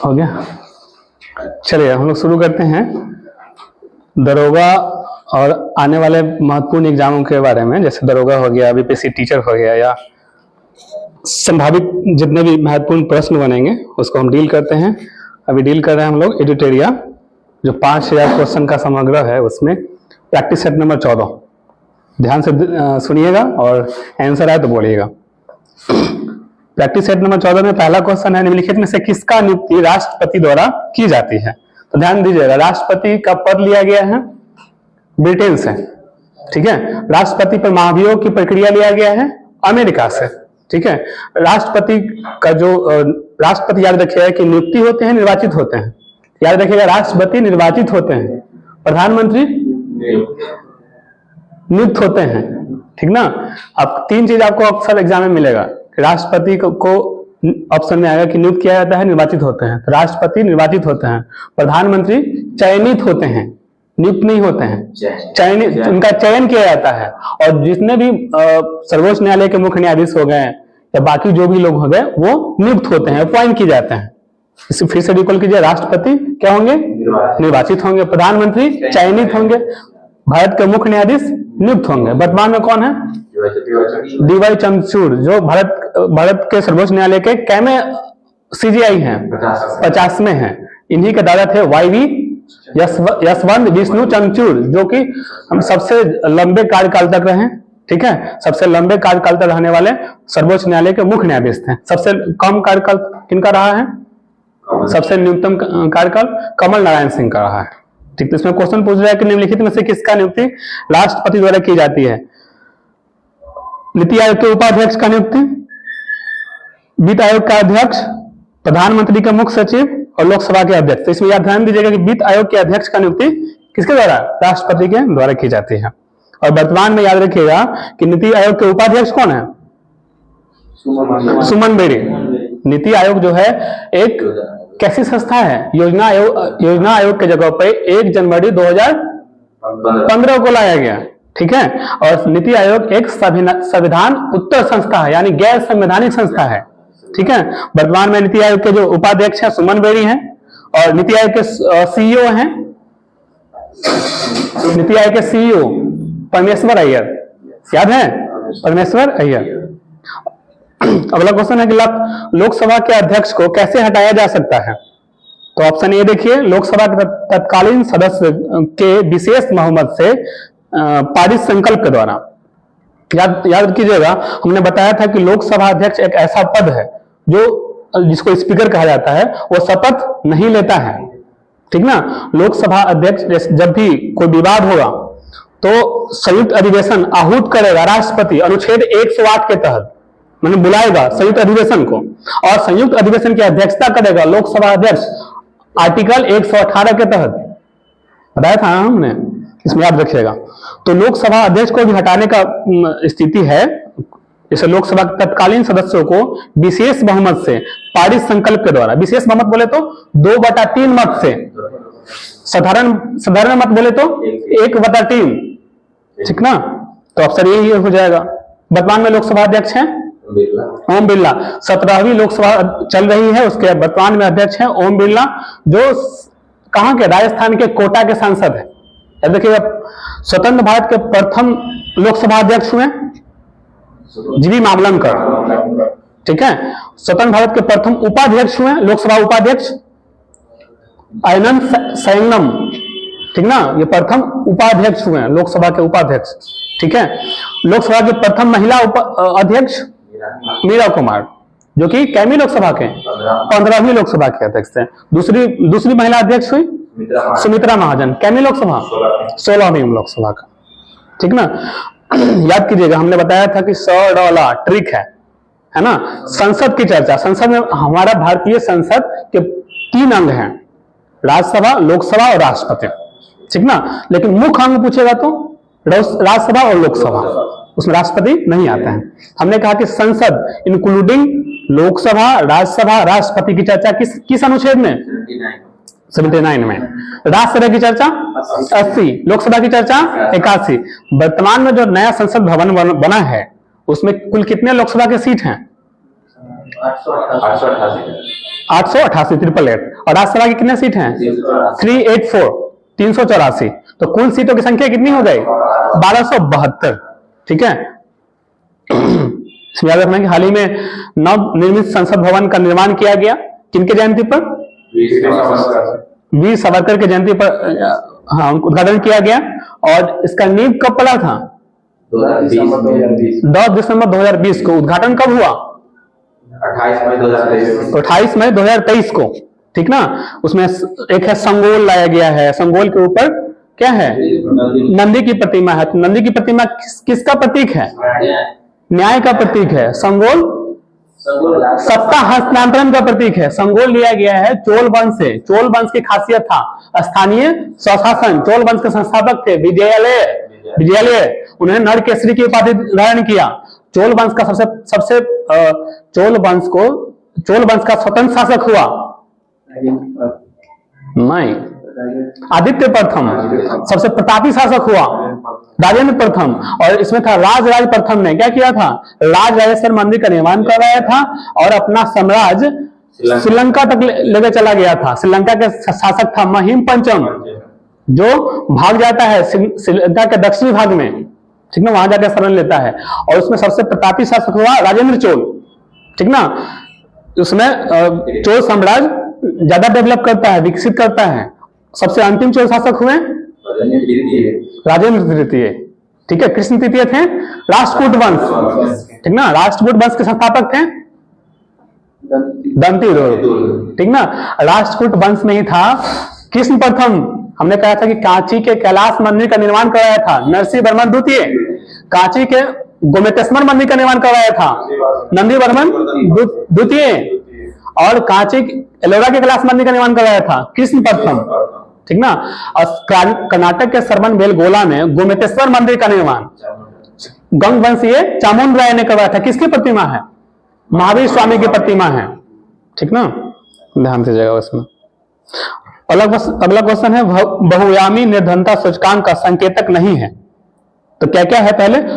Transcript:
हो गया। चलिए हम लोग शुरू करते हैं दरोगा और आने वाले महत्वपूर्ण एग्जामों के बारे में, जैसे दरोगा हो गया, बीपीएससी टीचर हो गया, या संभावित जितने भी महत्वपूर्ण प्रश्न बनेंगे उसको हम डील करते हैं। अभी डील कर रहे हैं हम लोग एडिटोरिया, जो 5000 क्वेश्चन का समग्र है, उसमें प्रैक्टिस सेट नंबर 14। ध्यान से सुनिएगा और आंसर आए तो बोलिएगा। प्रैक्टिस सेट नंबर 14 में पहला क्वेश्चन है, निम्नलिखित में से किसका नियुक्ति राष्ट्रपति द्वारा की जाती है? तो ध्यान दीजिएगा, राष्ट्रपति का पद लिया गया है ब्रिटेन से, ठीक है। राष्ट्रपति पर महाभियोग की प्रक्रिया लिया गया है अमेरिका से, ठीक है। राष्ट्रपति का जो राष्ट्रपति याद रखिएगा कि नियुक्ति होते हैं, निर्वाचित होते हैं। याद रखिएगा, राष्ट्रपति निर्वाचित होते हैं, प्रधानमंत्री नियुक्त होते हैं, ठीक ना। अब तीन चीज आपको अक्सर एग्जाम में मिलेगा। राष्ट्रपति को ऑप्शन में आएगा कि नियुक्त किया जाता है, निर्वाचित होते हैं। तो राष्ट्रपति निर्वाचित होते हैं, प्रधानमंत्री चयनित होते हैं, नियुक्त नहीं होते हैं, चयनित, उनका चयन किया जाता है। और जितने भी सर्वोच्च न्यायालय के मुख्य न्यायाधीश हो गए या बाकी जो भी लोग हो गए, वो नियुक्त होते हैं, अपॉइंट किए जाते हैं। इसे फिर से रिकॉल कीजिए, राष्ट्रपति क्या होंगे? निर्वाचित होंगे। प्रधानमंत्री चयनित होंगे। भारत के मुख्य न्यायाधीश नियुक्त होंगे। वर्तमान में कौन है? डीवाई चंद्रचूड़, जो भारत के सर्वोच्च न्यायालय के कैमे सीजीआई हैं, 50वें हैं। इन्हीं के दादा थे वाईवी यशवंत विष्णु चंद्रचूड़, जो कि हम सबसे लंबे कार्यकाल तक रहे, ठीक है। सबसे लंबे कार्यकाल तक रहने वाले सर्वोच्च न्यायालय के मुख्य न्यायाधीश थे। सबसे कम कार्यकाल किनका रहा है? सबसे न्यूनतम कार्यकाल कमल नारायण सिंह का रहा है, ठीक। तो इसमें क्वेश्चन पूछ रहा है कि निम्नलिखित में से किसका नियुक्ति राष्ट्रपति द्वारा की जाती है? नीति आयोग के उपाध्यक्ष का नियुक्ति, वित्त आयोग का अध्यक्ष, प्रधानमंत्री के मुख्य सचिव और लोकसभा के अध्यक्ष। तो इसमें ध्यान दीजिएगा कि वित्त आयोग के अध्यक्ष का नियुक्ति किसके द्वारा? राष्ट्रपति के द्वारा की जाती है। और वर्तमान में याद रखिएगा कि नीति आयोग के उपाध्यक्ष कौन है? सुमन बेरी। नीति आयोग जो है एक कैसी संस्था है? योजना आयोग के जगह पे 1 जनवरी 2015 को लाया गया, ठीक है। और नीति आयोग एक संविधान उत्तर संस्था है, यानी गैर संवैधानिक संस्था है, ठीक है। वर्तमान में नीति आयोग के जो उपाध्यक्ष हैं सुमन बेरी हैं, और नीति आयोग के सीईओ हैं, नीति आयोग के सीईओ परमेश्वर अय्यर, याद है? परमेश्वर अय्यर। अगला क्वेश्चन है कि लोकसभा के अध्यक्ष को कैसे हटाया जा सकता है? तो ऑप्शन ए देखिए, लोकसभा के तत्कालीन सदस्य के विशेष बहुमत से पारित संकल्प के द्वारा। याद कीजिएगा, हमने बताया था कि लोकसभा अध्यक्ष एक ऐसा पद है जिसको स्पीकर कहा जाता है, वो शपथ नहीं लेता है, ठीक ना। लोकसभा अध्यक्ष जब भी कोई विवाद होगा तो संयुक्त अधिवेशन आहूत करेगा राष्ट्रपति, अनुच्छेद 108 के तहत मैंने बुलाएगा संयुक्त अधिवेशन को, और संयुक्त अधिवेशन की अध्यक्षता करेगा लोकसभा अध्यक्ष, आर्टिकल 118 के तहत बताया था हमने, इसमें याद रखिएगा। तो लोकसभा अध्यक्ष को भी हटाने का स्थिति है, जैसे लोकसभा के तत्कालीन सदस्यों को विशेष बहुमत से पारित संकल्प के द्वारा, विशेष बहुमत बोले तो 2/3 मत से, साधारण मत बोले तो 1/3, ठीक ना। तो अक्सर यही हो जाएगा। वर्तमान में लोकसभा अध्यक्ष हैं ओम बिरला। 17वीं लोकसभा चल रही है, उसके वर्तमान में अध्यक्ष हैं ओम बिरला, जो कहां के? राजस्थान के कोटा के सांसद है। देखिएगा, स्वतंत्र भारत के प्रथम लोकसभा अध्यक्ष हुए जीवी मावलंकर, ठीक है। स्वतंत्र भारत के प्रथम उपाध्यक्ष हुए लोकसभा उपाध्यक्ष आनंद संगम, ठीक ना। ये प्रथम उपाध्यक्ष हुए लोकसभा के उपाध्यक्ष, ठीक है। लोकसभा के प्रथम महिला अध्यक्ष मीरा कुमार, जो कि कैमी लोकसभा के 15वीं लोकसभा के अध्यक्ष थे। दूसरी महिला अध्यक्ष हुई सुमित्रा महाजन, कैमी लोकसभा 16वीं लोकसभा का, ठीक ना। याद कीजिएगा, हमने बताया था कि $100 ट्रिक है ना। संसद की चर्चा, संसद में हमारा भारतीय संसद के 3 अंग हैं, राज्यसभा, लोकसभा और राष्ट्रपति, ठीक ना। लेकिन मुख्य अंग पूछेगा तो राज्यसभा और लोकसभा, उसमें राष्ट्रपति नहीं आते हैं। हमने कहा कि संसद इंक्लूडिंग लोकसभा, राज्यसभा, राष्ट्रपति की चर्चा किस अनुच्छेद में? 79 में। राज्यसभा की चर्चा 80, लोकसभा की चर्चा 81। वर्तमान में जो नया संसद भवन बना है उसमें कुल कितने लोकसभा के सीट हैं? 888 888 और राज्यसभा की कितने सीट हैं? 384 384। तो कुल सीटों की संख्या कितनी हो गई? 1272। ठीक है। याद रखना कि हाल ही में नव निर्मित संसद भवन का निर्माण किया गया, किनके जयंती पर? वीर सावरकर के जयंती पर हाँ उद्घाटन किया गया। और इसका नींव कब पड़ा था? 10 दिसंबर 2020 को। उद्घाटन कब हुआ? 28 मई 2023 को। ठीक ना। उसमें एक है संगोल लाया गया है, संगोल के ऊपर क्या है? नंदी की प्रतिमा है। तो नंदी की प्रतिमा किसका प्रतीक है? न्याय का प्रतीक है। संगोल सत्ता हस्तांतरण का प्रतीक है। संगोल लिया गया है चोल वंश से। चोल वंश की खासियत था स्थानीय स्वशासन। चोल वंश के संस्थापक थे विजयालय। उन्होंने नर केसरी की उपाधि धारण किया। चोल वंश का चोल वंश का स्वतंत्र शासक हुआ नहीं, आदित्य प्रथम। सबसे प्रतापी शासक हुआ राजेंद्र प्रथम। और इसमें था राजराज प्रथम ने क्या किया था? राजराजेश्वर मंदिर का निर्माण करवाया था और अपना साम्राज्य श्रीलंका तक लेकर चला गया था। श्रीलंका के शासक था महिम पंचम, जो भाग जाता है श्रीलंका के दक्षिणी भाग में। ठीक ना, वहां जाकर शरण लेता है। और उसमें सबसे प्रतापी शासक हुआ राजेंद्र चोल। ठीक ना। उसमें चोल साम्राज्य ज्यादा डेवलप करता है, विकसित करता है। सबसे अंतिम चोल शासक हुए राजेंद्र तृतीय। ठीक है। कृष्ण तृतीय थे राष्ट्रकूट वंश। ठीक ना। राष्ट्रकूट वंश के संस्थापक थे दंती दुर्ग। ठीक ना। राष्ट्रकूट वंश में ही था कृष्ण प्रथम। हमने कहा था कि कांची के कैलाश मंदिर का निर्माण कराया था नरसिंह वर्मन द्वितीय। कांची के गोमेतेश्वर मंदिर का निर्माण करवाया था नंदी वर्मन द्वितीय। और कांची एलोरा के कैलाश मंदिर का निर्माण करवाया था कृष्ण प्रथम। ठीक ना। और कर्नाटक के सरमन बेलगोला में गोमेतेश्वर मंदिर का निर्माण गंग वंशीय चामुंड राय ने करवाया था। किसकी प्रतिमा है? महावीर स्वामी की प्रतिमा है। ठीक ना, ध्यान दीजिएगा उसमें। अगला क्वेश्चन है बहुयामी निर्धनता सूचकांक का संकेतक नहीं है। तो क्या क्या है? पहले